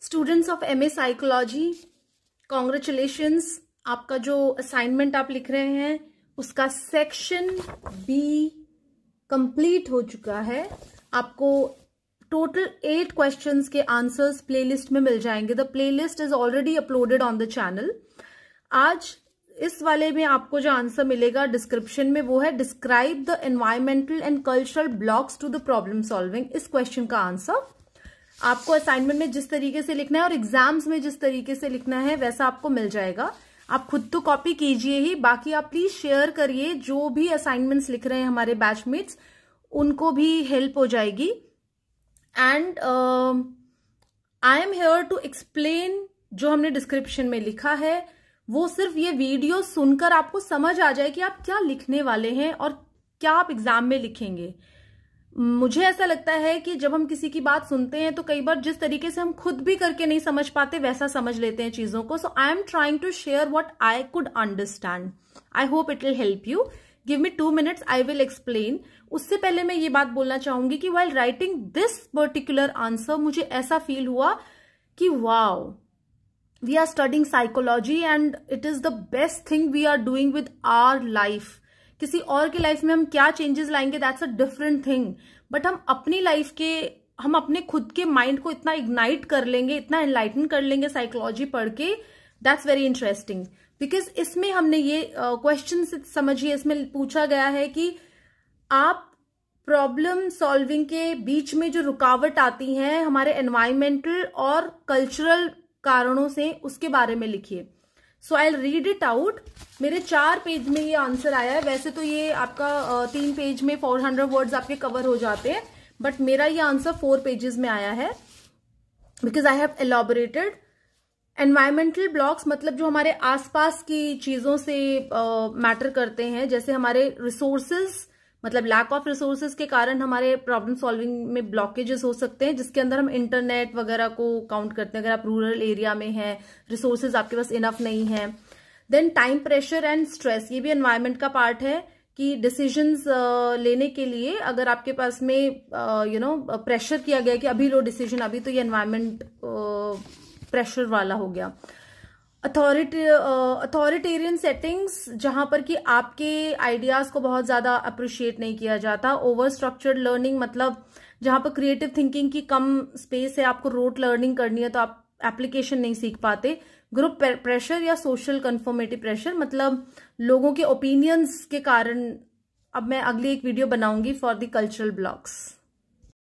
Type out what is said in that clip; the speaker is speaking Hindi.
Students of MA psychology, congratulations. आपका जो असाइनमेंट आप लिख रहे हैं उसका सेक्शन बी कंप्लीट हो चुका है। आपको टोटल 8 क्वेश्चंस के आंसर्स प्लेलिस्ट में मिल जाएंगे। The playlist is already uploaded on the channel. आज इस वाले में आपको जो आंसर मिलेगा डिस्क्रिप्शन में वो है describe the environmental and cultural blocks to the problem solving. इस क्वेश्चन का आंसर आपको असाइनमेंट में जिस तरीके से लिखना है और एग्जाम्स में जिस तरीके से लिखना है वैसा आपको मिल जाएगा। आप खुद तो कॉपी कीजिए ही, बाकी आप प्लीज शेयर करिए। जो भी असाइनमेंट्स लिख रहे हैं हमारे बैचमेट्स उनको भी हेल्प हो जाएगी। And I am here to explain जो हमने डिस्क्रिप्शन में लिखा है वो सिर्फ ये वीडियो सुनकर आपको समझ आ जाए कि आप क्या लिखने वाले हैं और क्या आप एग्जाम में लिखेंगे। मुझे ऐसा लगता है कि जब हम किसी की बात सुनते हैं तो कई बार जिस तरीके से हम खुद भी करके नहीं समझ पाते वैसा समझ लेते हैं चीजों को। So I am trying to share what I could understand. I hope it will help you. Give me 2 minutes, I will explain. उससे पहले मैं ये बात बोलना चाहूंगी कि while writing this particular answer मुझे ऐसा फील हुआ कि wow, we are studying psychology and it is the best thing we are doing with our life. किसी और की लाइफ में हम क्या चेंजेस लाएंगे that's a different thing, but हम अपनी लाइफ के, हम अपने खुद के माइंड को इतना इग्नाइट कर लेंगे, इतना एनलाइटन कर लेंगे साइकोलॉजी पढ़ के। दैट्स वेरी इंटरेस्टिंग बिकॉज इसमें हमने ये क्वेश्चन समझिए, इसमें पूछा गया है कि आप प्रॉब्लम सॉल्विंग के बीच में जो रुकावट आती हैं हमारे एनवायरमेंटल और कल्चरल कारणों से उसके बारे में लिखिए। सो आई रीड इट आउट। मेरे 4 पेज में ये आंसर आया है। वैसे तो ये आपका 3 पेज में 400 वर्ड्स आपके कवर हो जाते हैं, बट मेरा ये आंसर 4 पेजेस में आया है because I have elaborated. Environmental blocks मतलब जो हमारे आसपास की चीजों से मैटर करते हैं, जैसे हमारे रिसोर्सेज, मतलब लैक ऑफ रिसोर्सेज के कारण हमारे प्रॉब्लम सॉल्विंग में ब्लॉकेजेस हो सकते हैं, जिसके अंदर हम इंटरनेट वगैरह को काउंट करते हैं। अगर आप रूरल एरिया में हैं, रिसोर्सेज आपके पास इनफ नहीं है। Then time pressure and stress, ये भी एनवायरमेंट का पार्ट है कि डिसीजंस लेने के लिए अगर आपके पास में प्रेशर किया गया कि अभी लो डिसीजन, अभी तो ये एनवायरमेंट प्रेशर वाला हो गया। अथॉरिटेरियन सेटिंग्स जहां पर कि आपके आइडियाज को बहुत ज्यादा अप्रिशिएट नहीं किया जाता। ओवर स्ट्रक्चर्ड लर्निंग मतलब जहां पर क्रिएटिव थिंकिंग की कम स्पेस है, आपको रोट लर्निंग करनी है तो आप एप्लीकेशन नहीं सीख पाते। ग्रुप प्रेशर या सोशल कन्फर्मेटिव प्रेशर मतलब लोगों के ओपिनियंस के कारण। अब मैं अगली एक वीडियो बनाऊंगी फॉर द कल्चरल ब्लॉक्स।